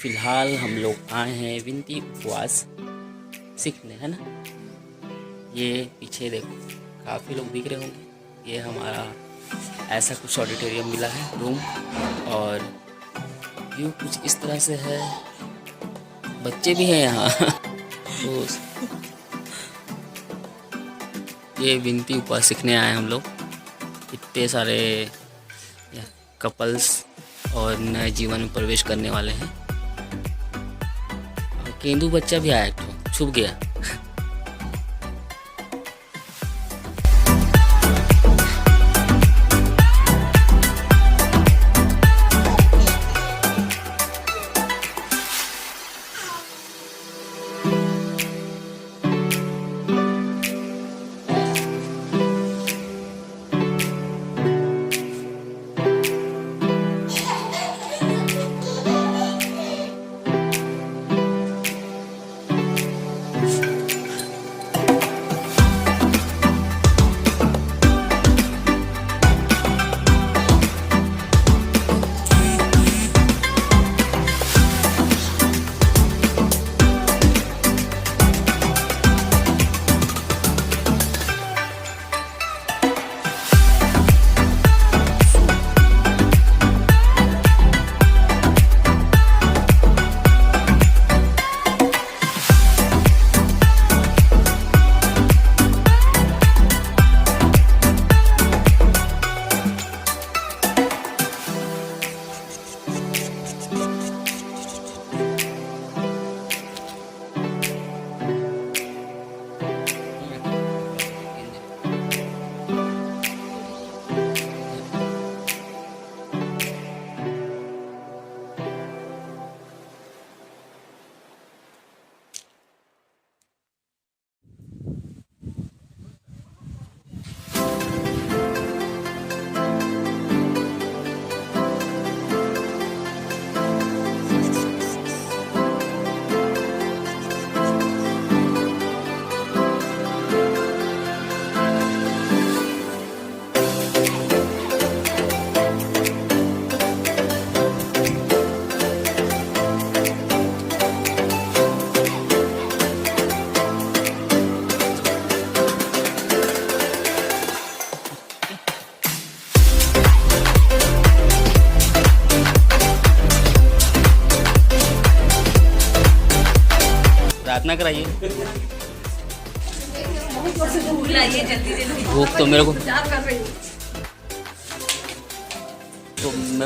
फिलहाल हम लोग आए हैं विनती उपवास सीखने, है ना। ये पीछे देखो काफ़ी लोग दिख रहे होंगे। ये हमारा ऐसा कुछ ऑडिटोरियम मिला है रूम, और व्यू कुछ इस तरह से है। बच्चे भी हैं यहाँ तो ये विनती उपवास सीखने आए हम लोग। इतने सारे कपल्स और नए जीवन में प्रवेश करने वाले हैं। और केंदू बच्चा भी आया, एक ठो छुप गया। प्रार्थना कराइए। भूख तो मेरे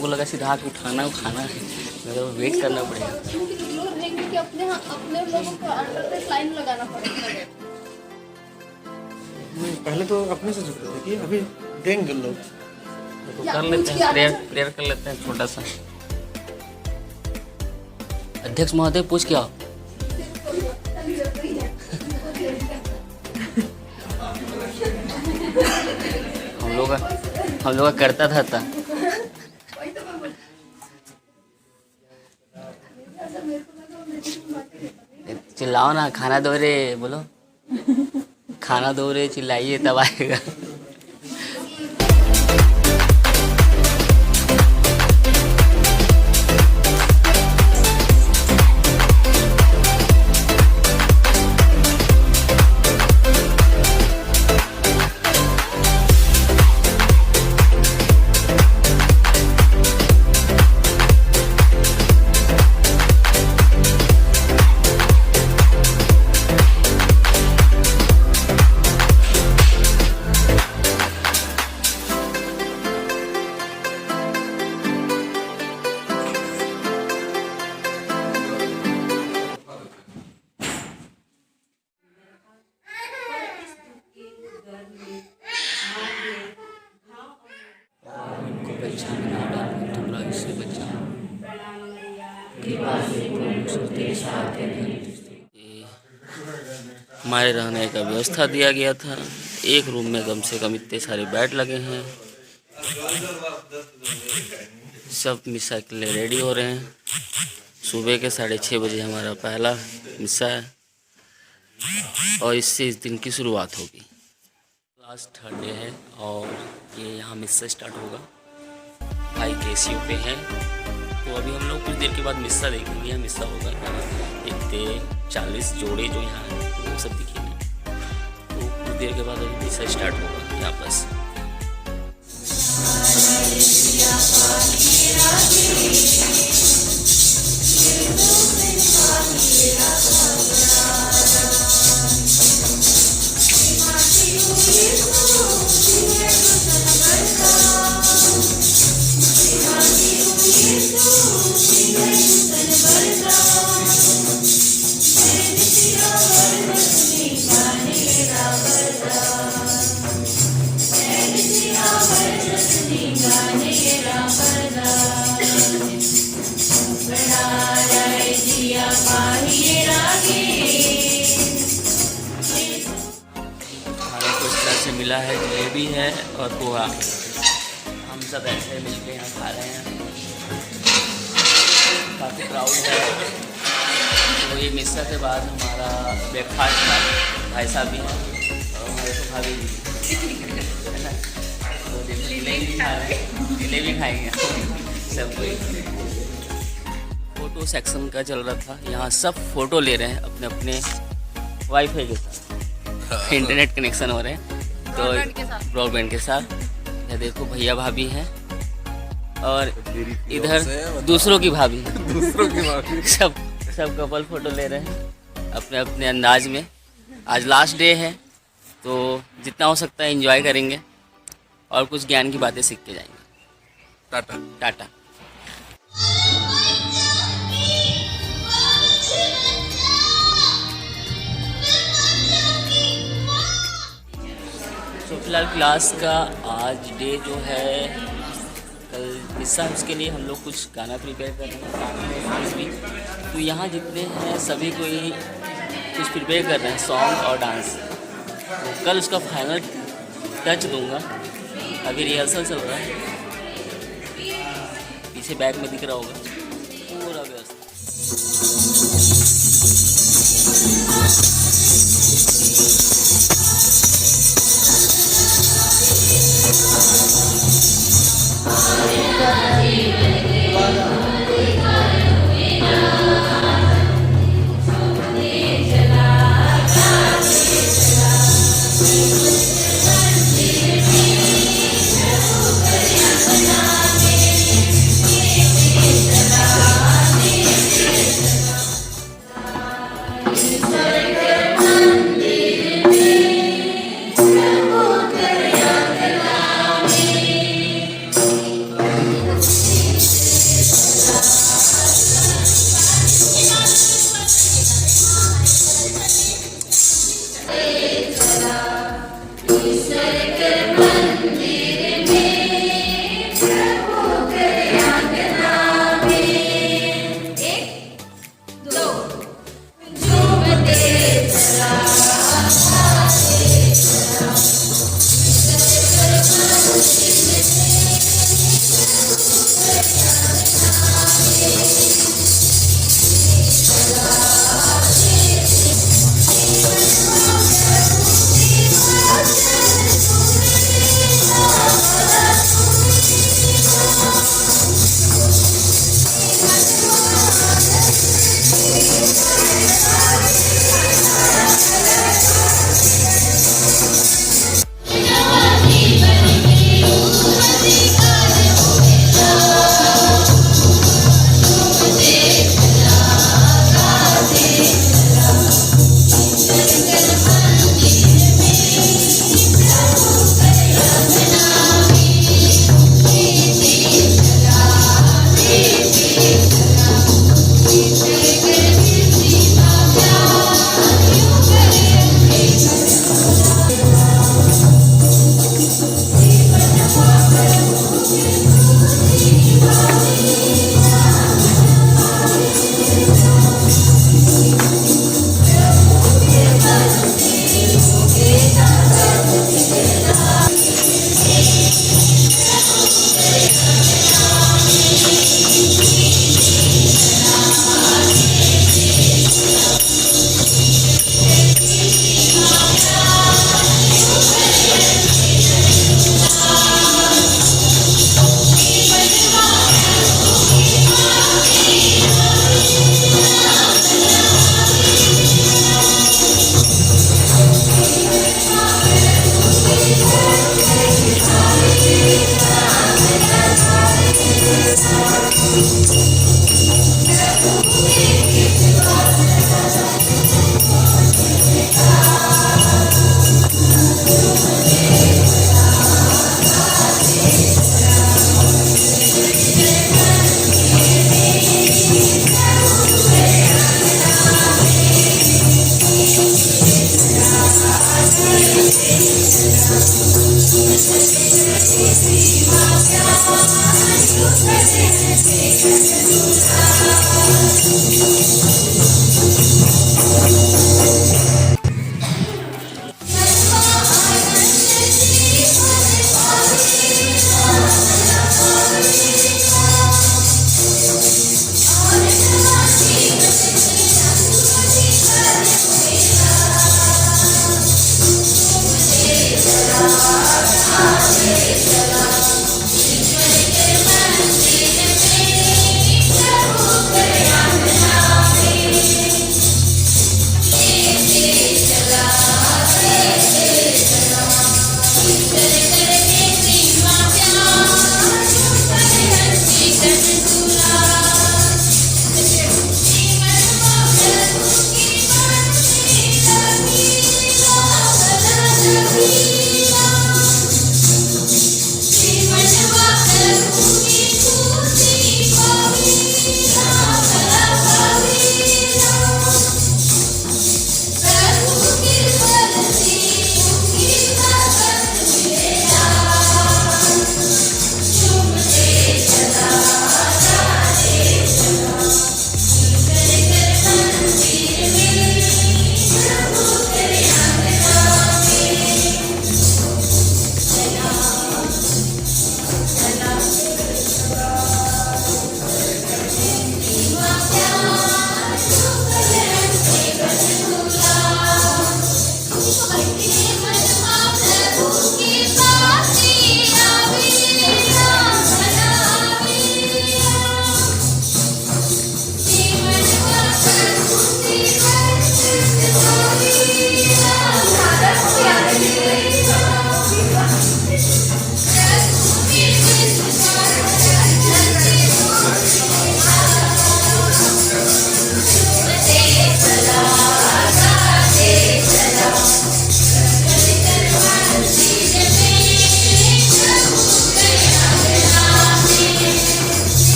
को लगा सीधा हाथ उठाना खाना है, मेरे को वेट करना पड़ेगा। अपने लोगों को अंडर पे लाइन लगाना पड़ेगा। पहले तो अपने से जुड़ते थे कि अभी देंगे लोग, तो कर लेते हैं, प्रेयर कर लेते हैं छोटा सा। अध्यक्ष महोदय पूछ क्या हम लोग का करता था। चिल्लाओ ना, खाना दो रे बोलो, खाना दो रे चिल्लाइए तब आएगा। हमारे रहने का व्यवस्था दिया गया था। एक रूम में कम से कम इतने सारे बेड लगे हैं। सब मिसा के लिए रेडी हो रहे हैं। सुबह के 6:30 बजे हमारा पहला मिसा है और इससे इस दिन की शुरुआत होगी। लास्ट थर्डे है और ये यहाँ मिसा स्टार्ट होगा। भाई केसीओ पे हैं तो अभी हम लोग कुछ देर के बाद मिस्सा देखेंगे। यहाँ मिस्सा होगा इतने 40 जोड़े जो यहाँ हैं वो सब दिखेंगे। तो कुछ देर के बाद अभी मिस्सा स्टार्ट होगा यहाँ बस। खाने को इस तरह से मिला है, जलेबी है और पोहा। हम सब ऐसे मिलके यहाँ खा रहे हैं। काफ़ी क्राउड है। तो ये मिस्सा के बाद हमारा ब्रेकफास्ट था। भाई साहब भी हैं और हमारे तो भाभी भी है ना। तो जलेबी खा रहे हैं, जलेबी खाएंगे सब कोई। फ़ोटो सेक्शन का चल रहा था। यहाँ सब फ़ोटो ले रहे हैं अपने अपने वाईफाई के साथ, इंटरनेट कनेक्शन हो रहे हैं तो ब्रॉडबैंड के साथ। ये देखो भैया भाभी हैं और इधर दूसरों की भाभी सब कपल फ़ोटो ले रहे हैं अपने अपने अंदाज में। आज लास्ट डे है तो जितना हो सकता है एंजॉय करेंगे और कुछ ज्ञान की बातें सीख के जाएंगे। टाटा टाटा। तो फिलहाल क्लास का आज डे जो है कल हिस्सा, उसके लिए हम लोग कुछ गाना प्रिपेयर कर रहे हैं, डांस भी। तो यहाँ जितने हैं सभी को ही कुछ प्रिपेयर कर रहे हैं, सॉन्ग और डांस। तो कल उसका फाइनल टच दूंगा। अभी रिहर्सल चल रहा है, पीछे बैग में दिख रहा होगा पूरा व्यवस्था।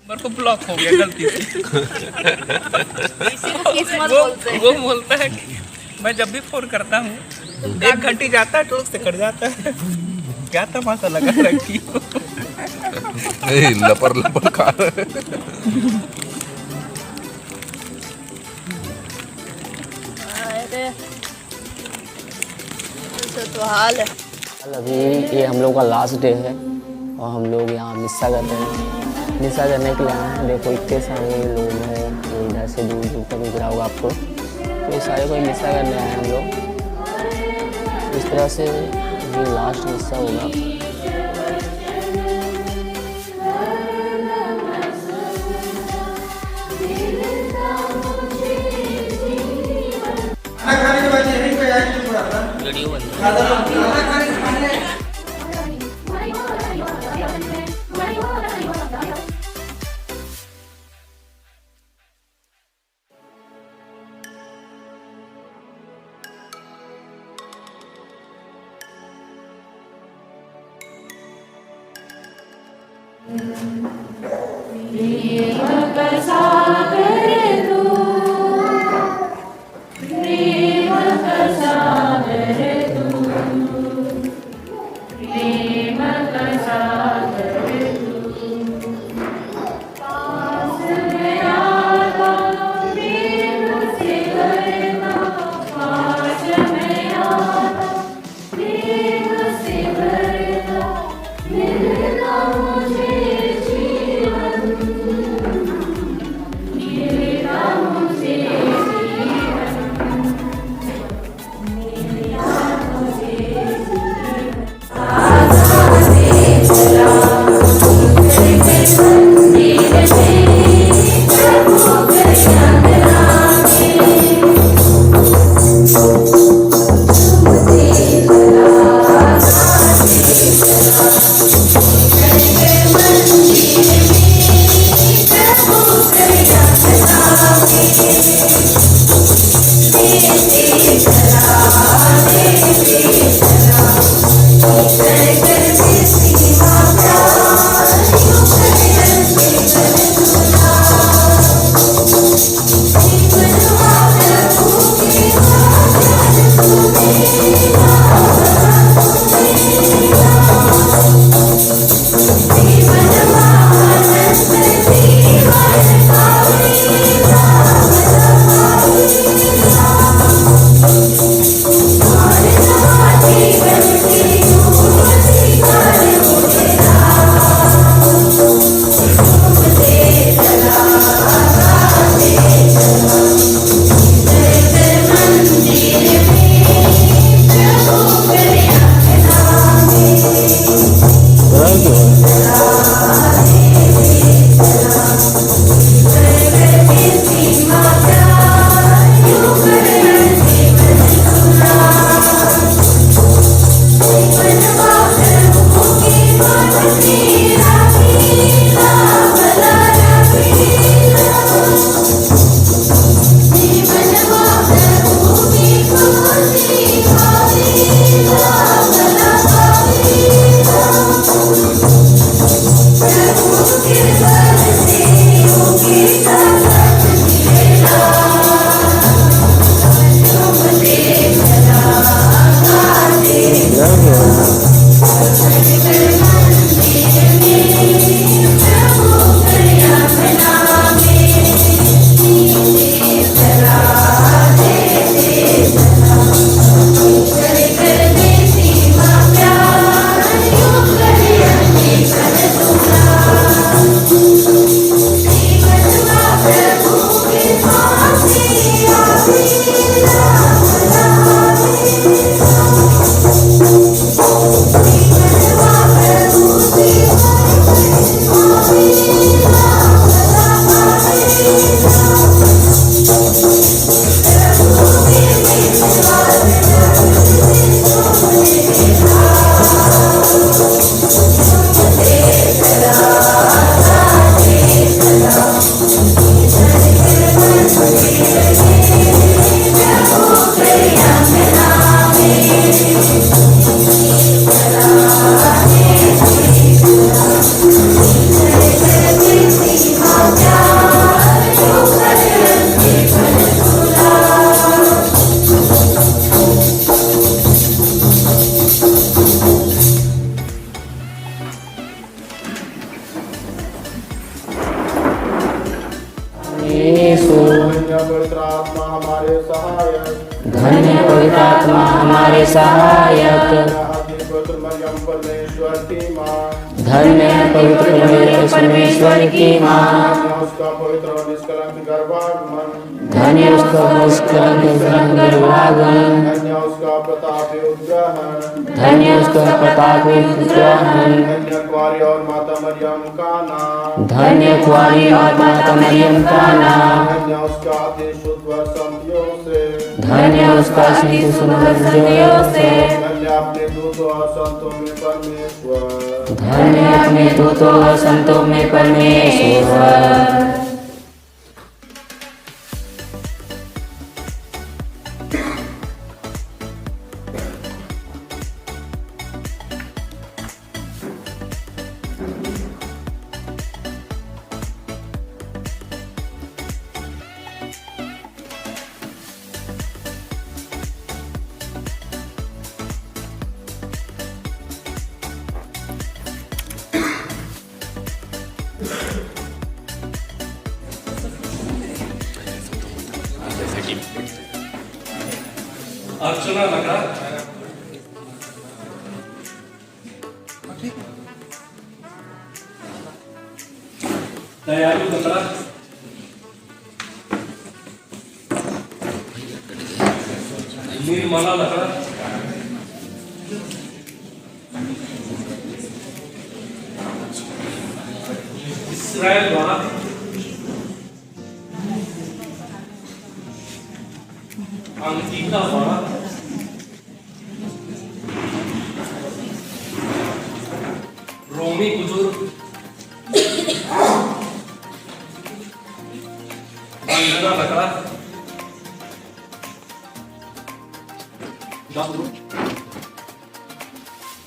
मेरे को ब्लॉक हो गया गलती से। किस्मत वो बोलते हैं। वो बोलता है कि मैं जब भी फोन करता हूँ 1 घंटी जाता है तो उससे कट जाता है। क्या तमाशा लगा रखी हो। नहीं लपर लपर खा रहे हैं। अरे ऐसा तो हाल है। अभी ये हम लोग का लास्ट डे है और हम लोग यहाँ मिस्सा कर रहे हैं। मिस्सा करने के लिए आए हैं। देखो इतने सारे लोग हैं, जो इधर से दूर दूर तक दिख रहा होगा आपको, तो ये सारे कोई मिस्सा करने आए हैं हम लोग। इस तरह से ये लास्ट मिस्सा होगा। वीडियो बंद पवित्र आत्मा हमारे सहायक। धन्य पवित्र आत्मा हमारे सहायक। पवित्र मरियम परमेश्वर की माँ। धन्य पवित्र मरियम परमेश्वर की माँ। उसका पवित्र और निष्कलंक गर्भागमन। धन्य उसका निष्कलंक गर्भागमन। धन्य उसका प्रतापी उद्ग्रहण। धन्य उसका प्रतापी उद्ग्रहण। धन्य कुंवारी और माता मरियम का नाम। धन्य कुंवारी और माता मरियम का नाम। धन्य उसका अति शुद्ध व संतियों से। धन्य उसका अति सुंदर संतियों से। धन्य अपने दूतों और संतों में परमेश्वर। धन्य अपने दूतों और संतों में परमेश्वर। अर्चना लगा दयालु लगा निर्मला लगा इसराइल द्वारा अंकिता द्वारा रोमी बुजुर्ग वंदना लकड़ा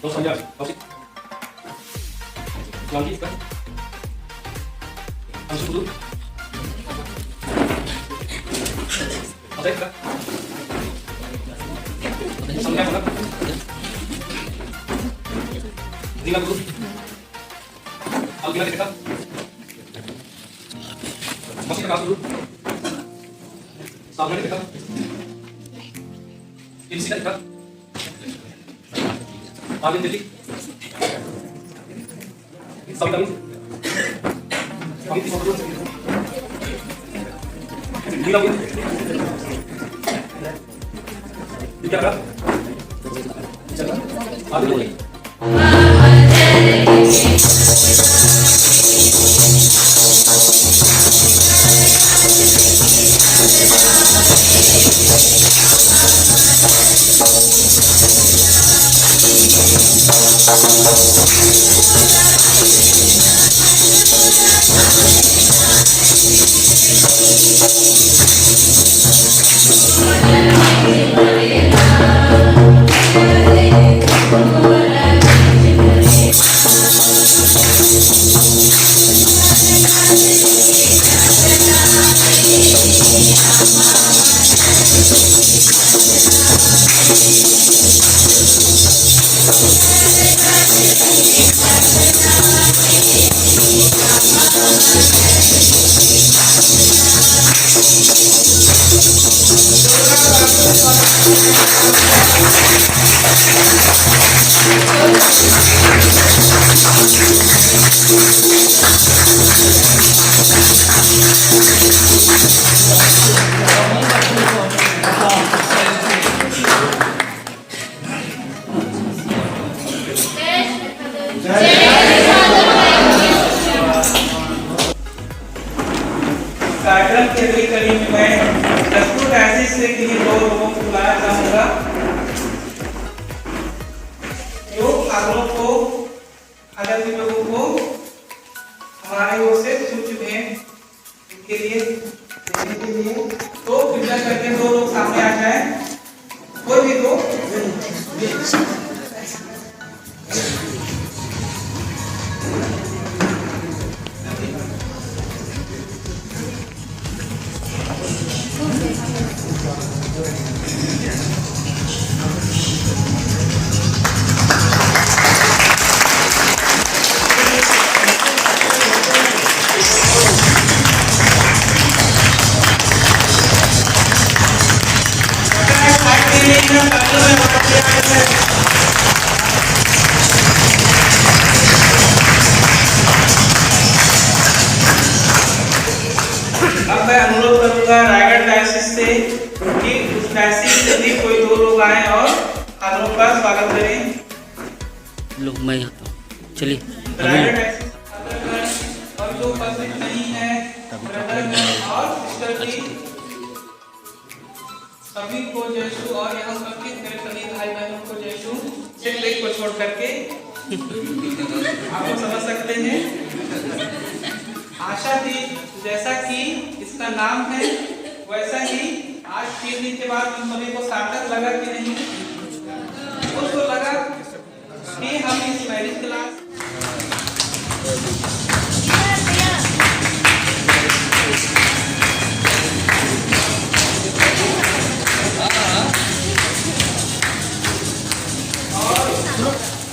दो संजय कौशिक लंकित कर अंशुल अजय का संजय का दीना गुरु अगला देखा मस्ती का गुरु सामने देखा इनसी देखा आगे दिल्ली सभी कमी अभी तीस गुरु दीना गुरु क्या करा चला आगे बोलिए कार्यक्रम के अगली कड़ी में मैं दस्तूर डायसिस से किन्हीं दो लोगों को बुलाया चाहूंगा जो आदरणीय लोगों को हमारे ओर से सूच भेंट के लिए देने के लिए तो कृपया करके दो लोग सामने आ जाएं कोई भी दो है तालियों में आपका स्वागत है। अब मैं अनुरोध करूंगा रायगढ़ डायसिस से कि उस डायसिस से भी कोई 2 लोग आए और हाथों का स्वागत करें। लो मैं आता हूँ, चलिए रायगढ़ डायसिस और जो उपस्थित नहीं है ब्रदर और सिस्टर की सभी को जयशु और यहाँ उपस्थित मेरे सभी भाई बहनों को जयशु सिर्फ एक को छोड़ करके आप लोग समझ सकते हैं। आशा थी जैसा कि इसका नाम है वैसा ही आज 3 दिन के बाद हम सभी को सार्थक लगा कि नहीं, उसको लगा कि हम इस मैरिज क्लास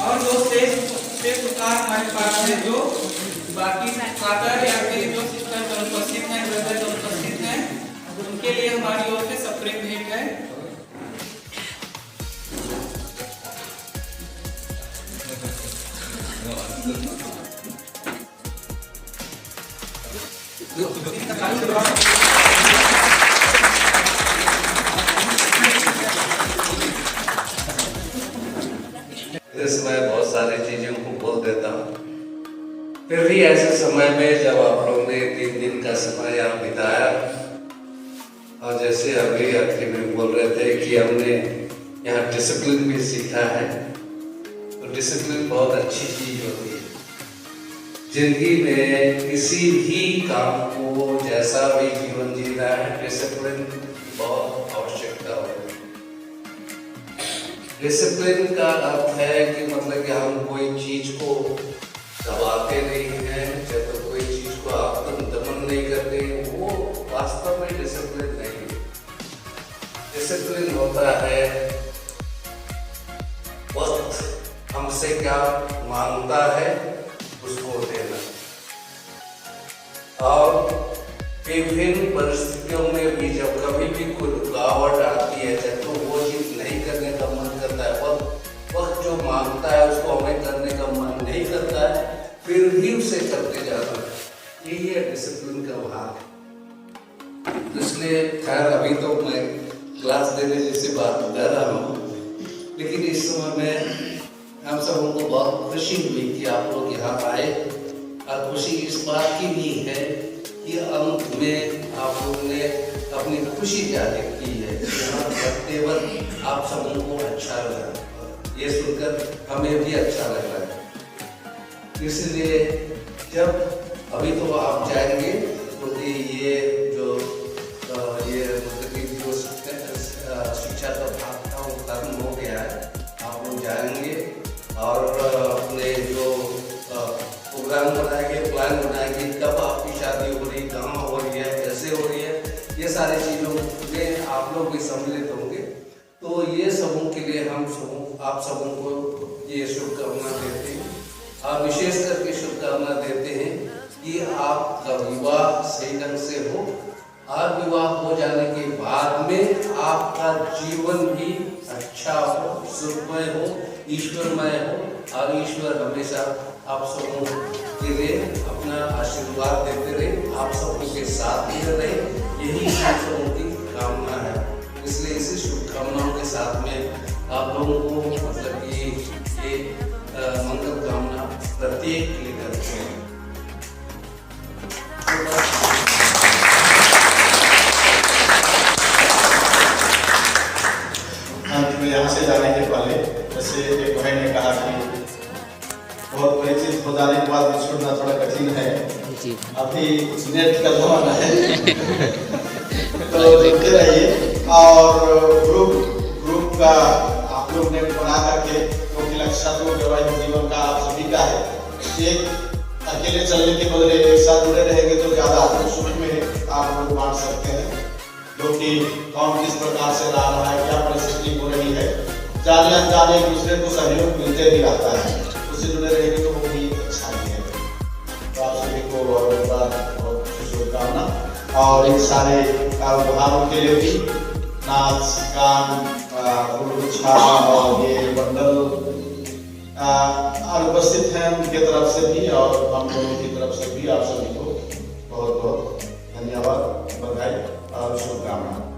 और जो शेष उतार हमारे पास है, जो बाकी फादर या फिर जो सिस्टर उपस्थित हैं, ब्रदर जो उपस्थित हैं, उनके लिए हमारी ओर से सप्रेम भेंट है। इस समय बहुत सारी चीजों को बोल देता हूँ, फिर भी ऐसे समय में जब आप लोगों ने 3 दिन का समय यहाँ बिताया और जैसे अभी आखिर में बोल रहे थे कि हमने यहाँ डिसिप्लिन भी सीखा है, तो डिसिप्लिन बहुत अच्छी चीज होती है। जिंदगी में किसी भी काम को जैसा भी जीवन जीना है, डिसिप्लिन बहुत आवश्यकता होती है। डिसिप्लिन का अर्थ है कि मतलब कि हम कोई चीज को दबाते नहीं हैं, जब तो कोई चीज को आप दमन नहीं करते, वो वास्तव में डिसिप्लिन नहीं है। डिसिप्लिन होता है वक्त हमसे क्या मांगता है उसको देना, और विभिन्न परिस्थितियों में भी जब कभी भी कोई रुकावट आती है, जब तो वो चीज नहीं करने का मन करता है, वक्त जो मांगता है उसको हमें करने का मन नहीं करता है, फिर भी उसे करते जाना है। यही है डिसिप्लिन का भाग। इसलिए खैर अभी तो मैं क्लास देने जैसी बात कर रहा हूँ, लेकिन इस समय में हम सबों को बहुत खुशी हुई कि आप लोग यहाँ आए, और खुशी इस बात की भी है कि अंत में आप लोगों ने अपनी खुशी जाहिर की है। यहाँ करते वक्त आप सबों को अच्छा लगा, ये सुनकर हमें भी अच्छा लग रहा है। इसलिए जब अभी तो आप जाएंगे क्योंकि ये जो शिक्षा का भाग था वो खत्म हो गया है, आप लोग जाएंगे और अपने जो प्रोग्राम बनाएंगे, प्लान बनाएंगे, कब आपकी शादी हो रही, कहाँ हो रही है, कैसे हो रही है, ये सारी चीज़ों में आप लोग भी सम्मिलित होंगे। तो ये सबों के लिए हम आप सबों को ये शुभकामना देते हैं, और विशेष करके शुभकामना देते हैं कि आपका विवाह सही ढंग से हो, और विवाह हो जाने के बाद में आपका जीवन भी अच्छा हो, सुखमय हो, ईश्वरमय हो, और ईश्वर हमेशा आप सबों के लिए अपना आशीर्वाद देते रहे, आप सबों के साथ भी रहे, यही आप सबों की कामना है। इसलिए इसी शुभकामनाओं के साथ में आप लोगों को मतलब कि ये मंगल कामना प्रत्येक के लिए करते हैं। अंत में यहाँ से जाने के पहले जैसे एक भाई ने कहा कि बहुत बड़ी चीज हो जाने के बाद भी छोड़ना थोड़ा कठिन है, अभी नेट का जमाना है तो देखते रहिए। और ग्रुप का आप लोग ने बना करके, क्योंकि लक्ष्य तो वैवाहिक जीवन का आप सभी का है, एक अकेले चलने के बदले एक साथ जुड़े रहेंगे तो ज्यादा सुख में आप लोग बांट सकते हैं, जो कि कौन किस प्रकार से रह रहा है, क्या परिस्थिति हो रही है, जाने अनजाने एक दूसरे को सहयोग मिलते भी रहता है, उससे जुड़े रहेंगे तो वो भी अच्छा ही है। तो आप सभी को बहुत शुभकामना, और इन सारे कारोबारों के लिए भी नाच गान फूलगुच्छा और ये बंडल और उपस्थित हैं उनके तरफ से भी और हम लोगों की तरफ से भी आप सभी को बहुत बहुत धन्यवाद, बधाई और शुभकामनाएं।